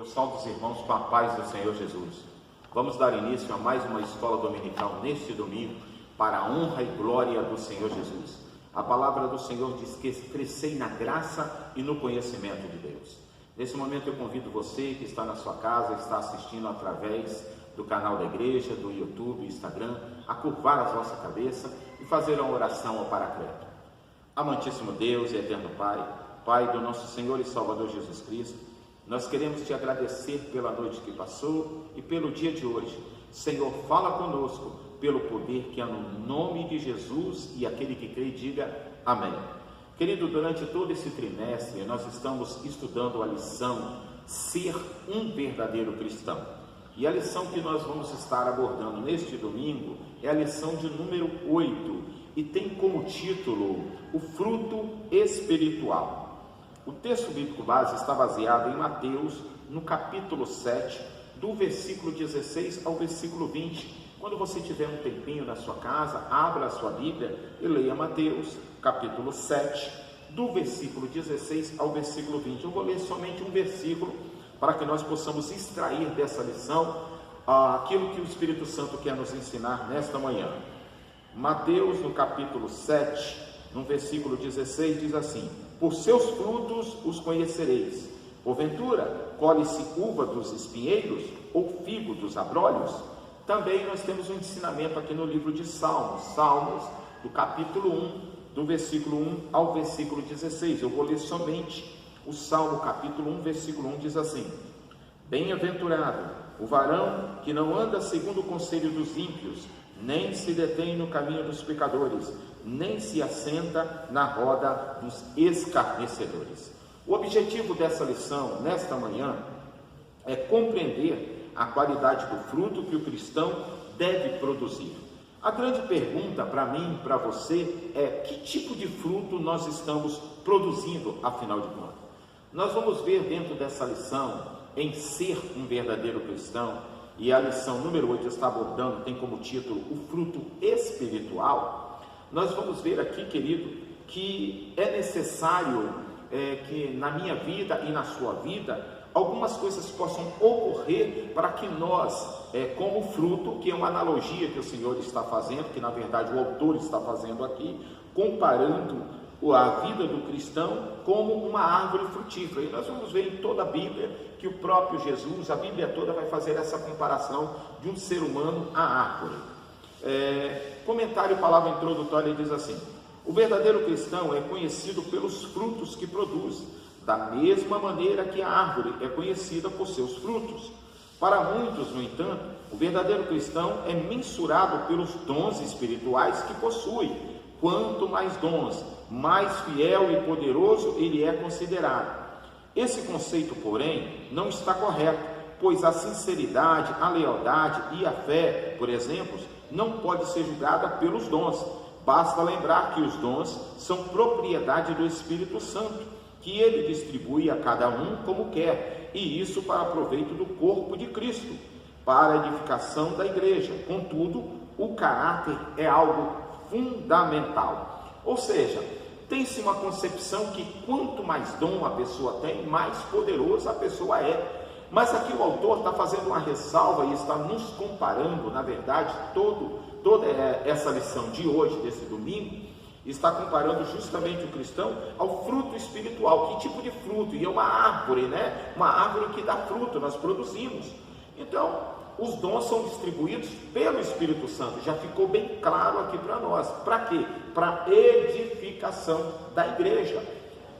Eu salvo os irmãos com a paz do Senhor Jesus. Vamos dar início a mais uma escola dominical neste domingo, para a honra e glória do Senhor Jesus. A palavra do Senhor diz que crescei na graça e no conhecimento de Deus. Nesse momento eu convido você que está na sua casa, está assistindo através do canal da igreja, do YouTube, Instagram, a curvar a vossa cabeça e fazer uma oração ao Paracleto. Amantíssimo Deus e eterno Pai, Pai do nosso Senhor e Salvador Jesus Cristo, nós queremos te agradecer pela noite que passou e pelo dia de hoje. Senhor, fala conosco pelo poder que há no nome de Jesus, e aquele que crê diga amém. Querido, durante todo esse trimestre nós estamos estudando a lição Ser um verdadeiro cristão. E a lição que nós vamos estar abordando neste domingo é a lição de número 8 e tem como título o fruto espiritual. O texto bíblico base está baseado em Mateus, no capítulo 7, do versículo 16 ao versículo 20. Quando você tiver um tempinho na sua casa, abra a sua Bíblia e leia Mateus, capítulo 7, do versículo 16 ao versículo 20. Eu vou ler somente um versículo para que nós possamos extrair dessa lição aquilo que o Espírito Santo quer nos ensinar nesta manhã. Mateus, no capítulo 7, no versículo 16, diz assim: por seus frutos os conhecereis. Porventura, colhe-se uva dos espinheiros ou figo dos abrolhos? Também nós temos um ensinamento aqui no livro de Salmos, do capítulo 1, do versículo 1 ao versículo 16. Eu vou ler somente o Salmo, capítulo 1, versículo 1, diz assim: bem-aventurado o varão que não anda segundo o conselho dos ímpios, nem se detém no caminho dos pecadores, nem se assenta na roda dos escarnecedores. O objetivo dessa lição, nesta manhã, é compreender a qualidade do fruto que o cristão deve produzir. A grande pergunta para mim, para você, é: que tipo de fruto nós estamos produzindo, afinal de contas? Nós vamos ver dentro dessa lição, em ser um verdadeiro cristão, e a lição número 8 está abordando, tem como título o fruto espiritual. Nós vamos ver aqui, querido, que é necessário que na minha vida e na sua vida, algumas coisas possam ocorrer para que nós, como fruto, que é uma analogia que o Senhor está fazendo, que na verdade o autor está fazendo aqui, comparando a vida do cristão como uma árvore frutífera. E nós vamos ver em toda a Bíblia que o próprio Jesus, a Bíblia toda vai fazer essa comparação de um ser humano à árvore. Comentário, palavra introdutória, diz assim: o verdadeiro cristão é conhecido pelos frutos que produz, da mesma maneira que a árvore é conhecida por seus frutos. Para muitos, no entanto, o verdadeiro cristão é mensurado pelos dons espirituais que possui. Quanto mais dons, mais fiel e poderoso ele é considerado. Esse conceito, porém, não está correto, pois a sinceridade, a lealdade e a fé, por exemplo, não pode ser julgada pelos dons. Basta lembrar que os dons são propriedade do Espírito Santo, que ele distribui a cada um como quer, e isso para proveito do corpo de Cristo, para a edificação da igreja. Contudo, o caráter é algo fundamental. Ou seja, tem-se uma concepção que quanto mais dom a pessoa tem, mais poderosa a pessoa é. Mas aqui o autor está fazendo uma ressalva e está nos comparando, na verdade, toda essa lição de hoje, desse domingo, está comparando justamente o cristão ao fruto espiritual. Que tipo de fruto? E é uma árvore, né? Uma árvore que dá fruto, nós produzimos. Então, os dons são distribuídos pelo Espírito Santo, já ficou bem claro aqui para nós. Para quê? Para edificação da igreja.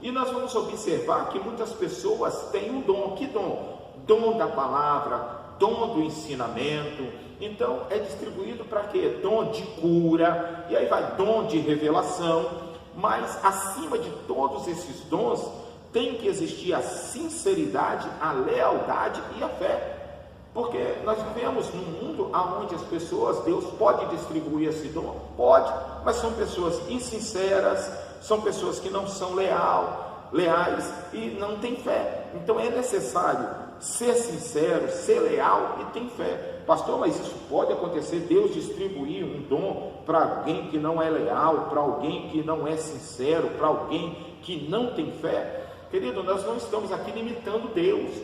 E nós vamos observar que muitas pessoas têm um dom. Que dom? Dom da palavra, dom do ensinamento. Então é distribuído para quê? Dom de cura, e aí vai dom de revelação. Mas acima de todos esses dons tem que existir a sinceridade, a lealdade e a fé. Porque nós vivemos num mundo onde as pessoas, Deus pode distribuir esse dom? Pode, mas são pessoas insinceras, são pessoas que não são leais e não têm fé. Então é necessário ser sincero, ser leal e ter fé. Pastor, mas isso pode acontecer, Deus distribuir um dom para alguém que não é leal, para alguém que não é sincero, para alguém que não tem fé? Querido, nós não estamos aqui limitando Deus.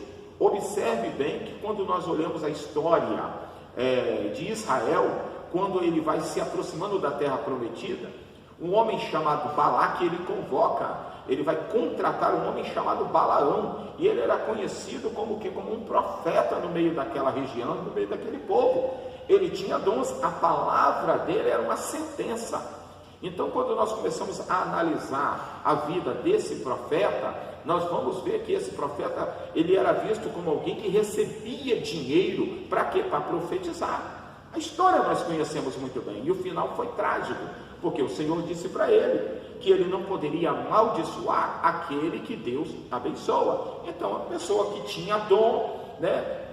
Observe bem que quando nós olhamos a história de Israel, quando ele vai se aproximando da terra prometida, um homem chamado Balaque, ele vai contratar um homem chamado Balaão, e ele era conhecido como um profeta no meio daquela região, no meio daquele povo. Ele tinha dons, a palavra dele era uma sentença. Então, quando nós começamos a analisar a vida desse profeta, nós vamos ver que esse profeta, ele era visto como alguém que recebia dinheiro para quê? Para profetizar. A história nós conhecemos muito bem, e o final foi trágico, porque o Senhor disse para ele que ele não poderia amaldiçoar aquele que Deus abençoa. Então, a pessoa que tinha dom,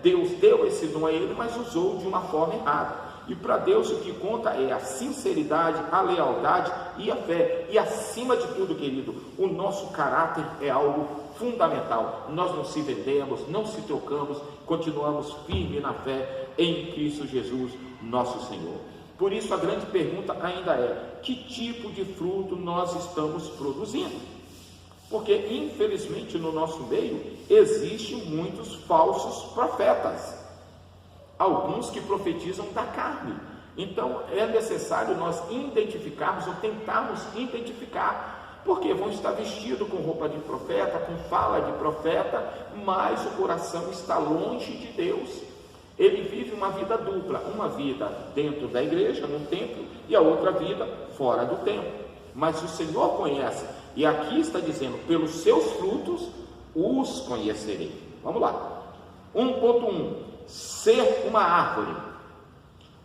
Deus deu esse dom a ele, mas usou de uma forma errada. E para Deus o que conta é a sinceridade, a lealdade e a fé. E acima de tudo, querido, o nosso caráter é algo fundamental. Nós não se vendemos, não se trocamos, continuamos firmes na fé em Cristo Jesus, nosso Senhor. Por isso a grande pergunta ainda é: que tipo de fruto nós estamos produzindo? Porque infelizmente no nosso meio existem muitos falsos profetas, alguns que profetizam da carne. Então é necessário nós identificarmos ou tentarmos identificar, porque vão estar vestidos com roupa de profeta, com fala de profeta, mas o coração está longe de Deus. Ele vive uma vida dupla, uma vida dentro da igreja, no templo, e a outra vida fora do templo. Mas o Senhor conhece, e aqui está dizendo: pelos seus frutos os conhecerei. Vamos lá. 1.1: ser uma árvore.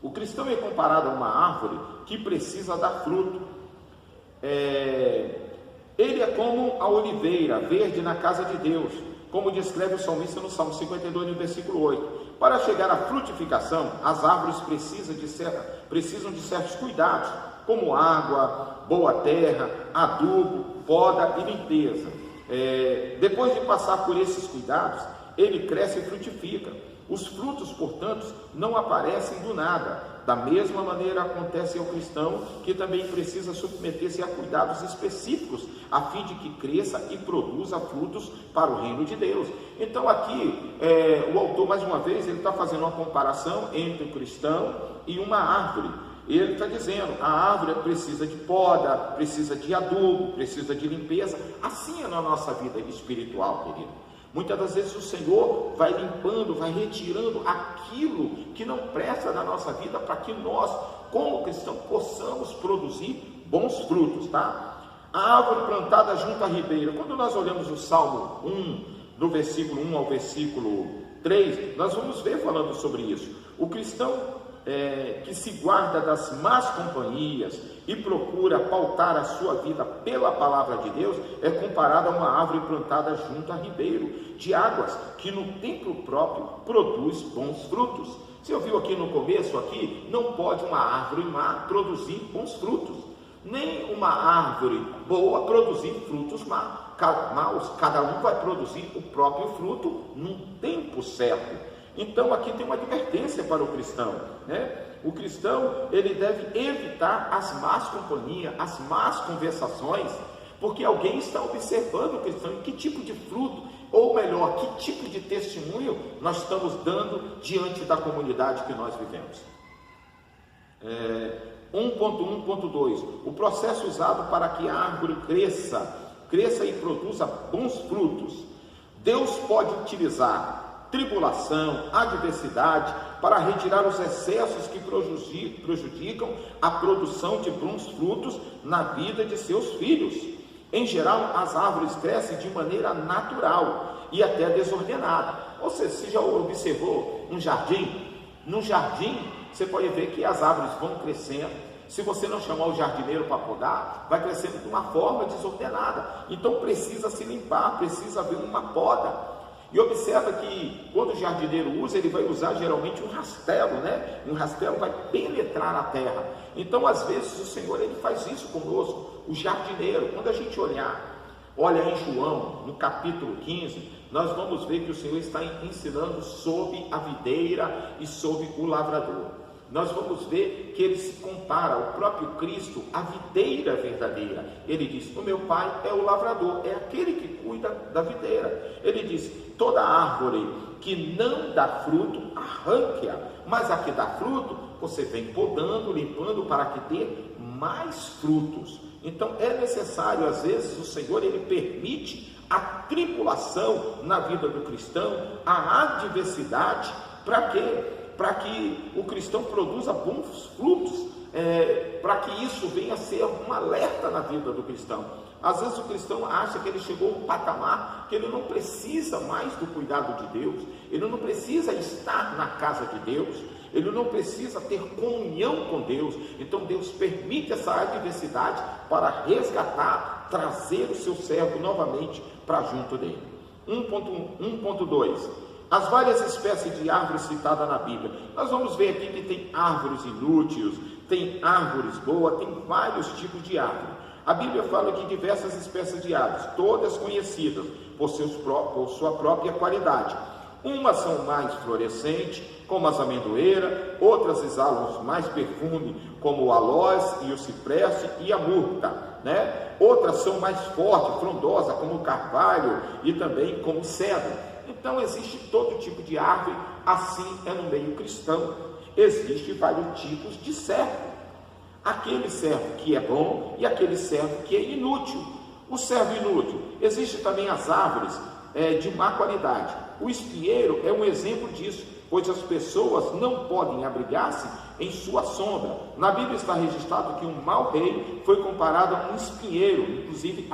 O cristão é comparado a uma árvore que precisa dar fruto. Ele é como a oliveira verde na casa de Deus, como descreve o salmista no Salmo 52, no versículo 8. Para chegar à frutificação, as árvores precisam de certos cuidados, como água, boa terra, adubo, poda e limpeza. Depois de passar por esses cuidados, ele cresce e frutifica. Os frutos, portanto, não aparecem do nada. Da mesma maneira acontece ao cristão, que também precisa submeter-se a cuidados específicos, a fim de que cresça e produza frutos para o reino de Deus. Então aqui, o autor, mais uma vez, ele está fazendo uma comparação entre o cristão e uma árvore. Ele está dizendo: a árvore precisa de poda, precisa de adubo, precisa de limpeza. Assim é na nossa vida espiritual, querido. Muitas das vezes o Senhor vai limpando, vai retirando aquilo que não presta da nossa vida, para que nós, como cristãos, possamos produzir bons frutos, tá? A árvore plantada junto à ribeira. Quando nós olhamos o Salmo 1, do versículo 1 ao versículo 3, nós vamos ver falando sobre isso. O cristão que se guarda das más companhias e procura pautar a sua vida pela palavra de Deus, é comparado a uma árvore plantada junto a ribeiro de águas, que no tempo próprio produz bons frutos. Você ouviu aqui no começo, não pode uma árvore má produzir bons frutos, nem uma árvore boa produzir frutos maus. Cada um vai produzir o próprio fruto num tempo certo. Então aqui tem uma advertência para o cristão, O cristão, ele deve evitar as más companhias, as más conversações, porque alguém está observando o cristão e que tipo de fruto, ou melhor, que tipo de testemunho nós estamos dando diante da comunidade que nós vivemos. 1.1.2: o processo usado para que a árvore cresça e produza bons frutos. Deus pode utilizar tribulação, adversidade, para retirar os excessos que prejudicam a produção de bons frutos na vida de seus filhos. Em geral, as árvores crescem de maneira natural e até desordenada. Ou seja, você já observou um jardim? No jardim, você pode ver que as árvores vão crescendo. Se você não chamar o jardineiro para podar, vai crescendo de uma forma desordenada. Então precisa se limpar, precisa haver uma poda. E observa que quando o jardineiro usa, ele vai usar geralmente um rastelo, Um rastelo vai penetrar na terra. Então, às vezes, o Senhor, ele faz isso conosco, o jardineiro. Quando a gente olha em João, no capítulo 15, nós vamos ver que o Senhor está ensinando sobre a videira e sobre o lavrador. Nós vamos ver que ele se compara ao próprio Cristo, a videira verdadeira. Ele diz: o meu pai é o lavrador, é aquele que cuida da videira. Ele diz: toda árvore que não dá fruto, arranque-a, mas a que dá fruto, você vem podando, limpando, para que dê mais frutos. Então é necessário, às vezes, o Senhor, ele permite a tribulação na vida do cristão, a adversidade, para quê? Para que o cristão produza bons frutos, para que isso venha a ser um alerta na vida do cristão. Às vezes o cristão acha que ele chegou a um patamar que ele não precisa mais do cuidado de Deus, ele não precisa estar na casa de Deus, ele não precisa ter comunhão com Deus. Então Deus permite essa adversidade para resgatar, trazer o seu servo novamente para junto dele. 1.2. As várias espécies de árvores citadas na Bíblia. Nós vamos ver aqui que tem árvores inúteis, tem árvores boas, tem vários tipos de árvore. A Bíblia fala de diversas espécies de árvores, todas conhecidas por sua própria qualidade. Umas são mais florescentes, como as amendoeiras, outras exalam mais perfume, como o aloés e o cipreste e a murta, né? Outras são mais fortes, frondosas, como o carvalho e também como o cedro. Então existe todo tipo de árvore, assim é no meio cristão. Existem vários tipos de servo. Aquele servo que é bom e aquele servo que é inútil. O servo inútil, existe também as árvores de má qualidade. O espinheiro é um exemplo disso, pois as pessoas não podem abrigar-se em sua sombra. Na Bíblia está registrado que um mau rei foi comparado a um espinheiro, inclusive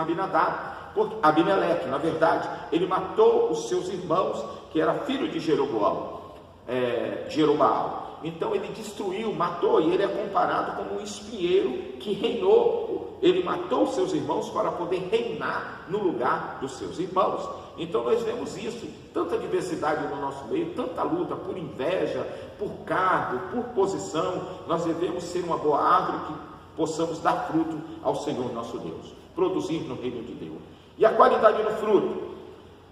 Abimeleque, na verdade, ele matou os seus irmãos, que era filho de Jeroboão. Então ele destruiu, matou, e ele é comparado como um espinheiro que reinou. Ele matou os seus irmãos para poder reinar no lugar dos seus irmãos. Então nós vemos isso, tanta diversidade no nosso meio, tanta luta por inveja, por cargo, por posição. Nós devemos ser uma boa árvore que possamos dar fruto ao Senhor nosso Deus, produzir no reino de Deus. E a qualidade do fruto,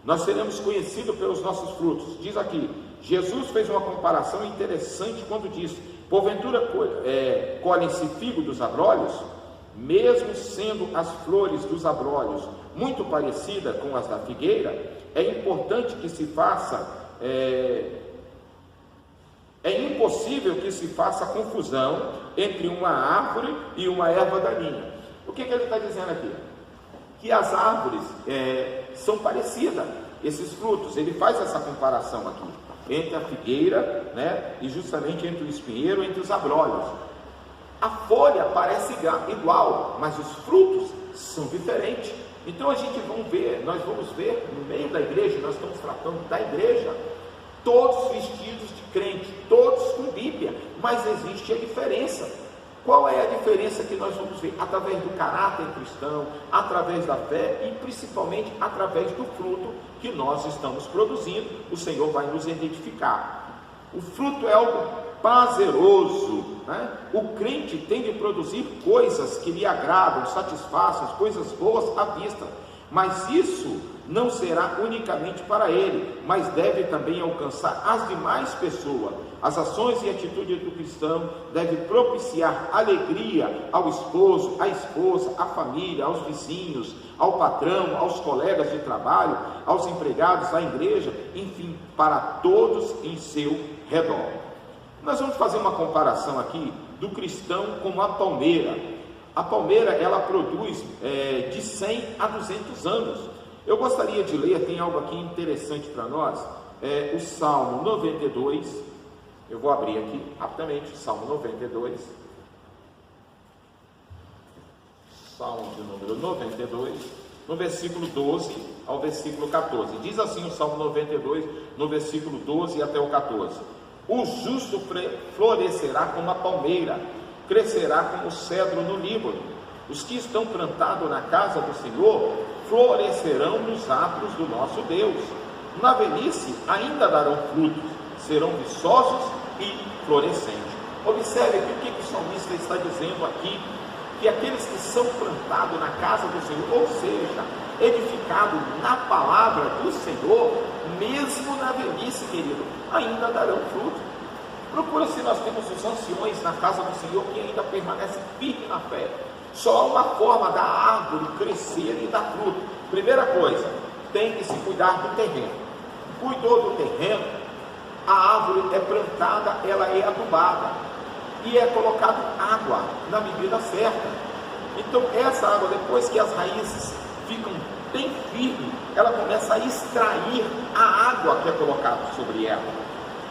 nós seremos conhecidos pelos nossos frutos. Diz aqui, Jesus fez uma comparação interessante quando disse: porventura colhem-se figo dos abrolhos? Mesmo sendo as flores dos abrolhos muito parecidas com as da figueira, é importante que se faça, é impossível que se faça confusão entre uma árvore e uma erva daninha. O que ele está dizendo aqui? Que as árvores são parecidas, esses frutos. Ele faz essa comparação aqui entre a figueira, né, e justamente entre o espinheiro, entre os abrolhos. A folha parece igual, mas os frutos são diferentes. Então nós vamos ver no meio da igreja, nós estamos tratando da igreja, todos vestidos de crente, todos com Bíblia, mas existe a diferença. Qual é a diferença que nós vamos ver? Através do caráter cristão, através da fé e principalmente através do fruto que nós estamos produzindo. O Senhor vai nos identificar. O fruto é algo prazeroso, né? O crente tem de produzir coisas que lhe agradam, satisfaçam, coisas boas à vista, mas isso não será unicamente para ele, mas deve também alcançar as demais pessoas. As ações e atitudes do cristão devem propiciar alegria ao esposo, à esposa, à família, aos vizinhos, ao patrão, aos colegas de trabalho, aos empregados, à igreja, enfim, para todos em seu redor. Nós vamos fazer uma comparação aqui do cristão com a palmeira. A palmeira, ela produz de 100 a 200 anos. Eu gostaria de ler, tem algo aqui interessante para nós, o Salmo 92, eu vou abrir aqui rapidamente, o Salmo 92, Salmo de número 92, no versículo 12 ao versículo 14, diz assim o Salmo 92, no versículo 12 até o 14, o justo florescerá como a palmeira, crescerá como o cedro no Líbano, os que estão plantados na casa do Senhor, florescerão nos átrios do nosso Deus, na velhice ainda darão frutos, serão viçosos e florescentes. Observe aqui o que o salmista está dizendo aqui, que aqueles que são plantados na casa do Senhor, ou seja, edificados na palavra do Senhor, mesmo na velhice, querido, ainda darão fruto. Procura se nós temos os anciões na casa do Senhor que ainda permanecem firmes na fé. Só há uma forma da árvore crescer e dar fruto. Primeira coisa, tem que se cuidar do terreno. cuidou do terreno, a árvore é plantada, ela é adubada e é colocado água na medida certa. Então essa água, depois que as raízes ficam bem firmes, ela começa a extrair a água que é colocada sobre ela.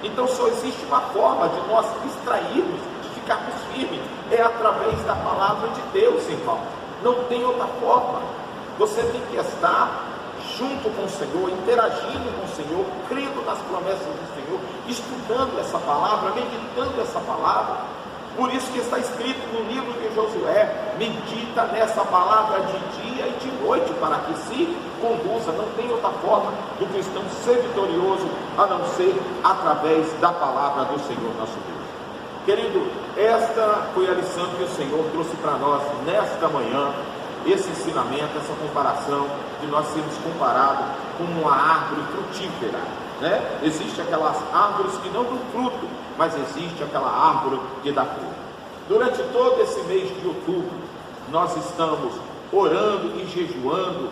Então só existe uma forma de nós extrairmos, de ficarmos firmes, é através da palavra de Deus, irmão. Não tem outra forma. Você tem que estar junto com o Senhor, interagindo com o Senhor, crendo nas promessas do Senhor, estudando essa palavra, meditando essa palavra. Por isso que está escrito no livro de Josué: medita nessa palavra de dia e de noite, para que se conduza. Não tem outra forma do cristão ser vitorioso, a não ser através da palavra do Senhor nosso Deus. Querido, esta foi a lição que o Senhor trouxe para nós nesta manhã, esse ensinamento, essa comparação, de nós sermos comparados com uma árvore frutífera, né? Existem aquelas árvores que não dão fruto, mas existe aquela árvore que dá fruto. Durante todo esse mês de outubro, nós estamos orando e jejuando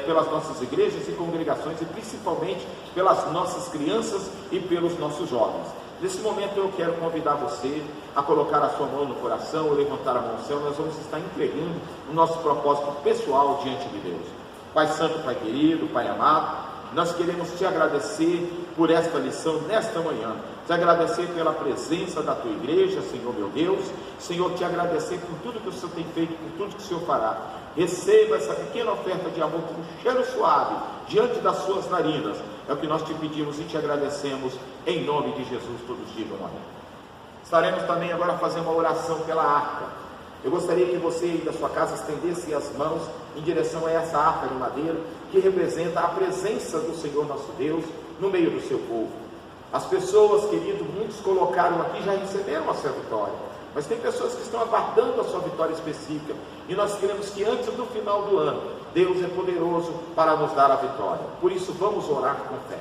pelas nossas igrejas e congregações, e principalmente pelas nossas crianças e pelos nossos jovens. Nesse momento eu quero convidar você a colocar a sua mão no coração, ou levantar a mão no céu. Nós vamos estar entregando o nosso propósito pessoal diante de Deus. Pai Santo, Pai querido, Pai amado, nós queremos te agradecer por esta lição nesta manhã, te agradecer pela presença da tua igreja, Senhor meu Deus. Senhor, te agradecer por tudo que o Senhor tem feito, por tudo que o Senhor fará. Receba essa pequena oferta de amor como um cheiro suave diante das suas narinas. É o que nós te pedimos e te agradecemos, em nome de Jesus. Todos digam amém. Estaremos também agora fazendo uma oração pela arca. Eu gostaria que você aí da sua casa estendesse as mãos em direção a essa arca de madeira, que representa a presença do Senhor nosso Deus no meio do seu povo. As pessoas, querido, muitos colocaram aqui, já receberam a sua vitória, mas tem pessoas que estão aguardando a sua vitória específica, e nós queremos que antes do final do ano, Deus é poderoso para nos dar a vitória. Por isso vamos orar com fé.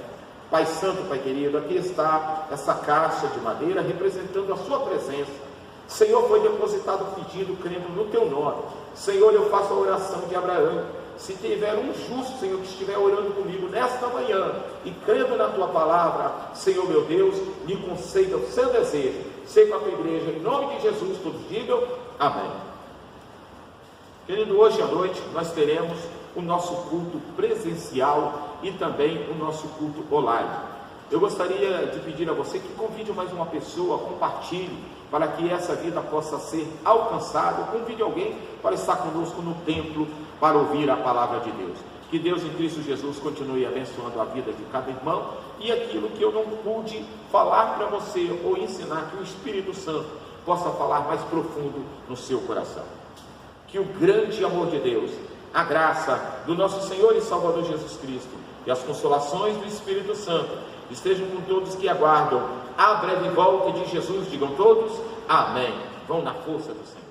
Pai Santo, Pai querido, aqui está essa caixa de madeira representando a sua presença. Senhor, foi depositado o pedido crendo no teu nome. Senhor, eu faço a oração de Abraão. Se tiver um justo, Senhor, que estiver orando comigo nesta manhã e crendo na tua palavra, Senhor meu Deus, me conceda o seu desejo. Sei com a tua igreja, em nome de Jesus, todos digam amém. Querido, hoje à noite nós teremos o nosso culto presencial e também o nosso culto online. Eu gostaria de pedir a você que convide mais uma pessoa, compartilhe, para que essa vida possa ser alcançada. Convide alguém para estar conosco no templo, para ouvir a palavra de Deus. Que Deus em Cristo Jesus continue abençoando a vida de cada irmão, e aquilo que eu não pude falar para você ou ensinar, que o Espírito Santo possa falar mais profundo no seu coração. Que o grande amor de Deus, a graça do nosso Senhor e Salvador Jesus Cristo e as consolações do Espírito Santo estejam com todos que aguardam a breve volta de Jesus. Digam todos amém. Vão na força do Senhor.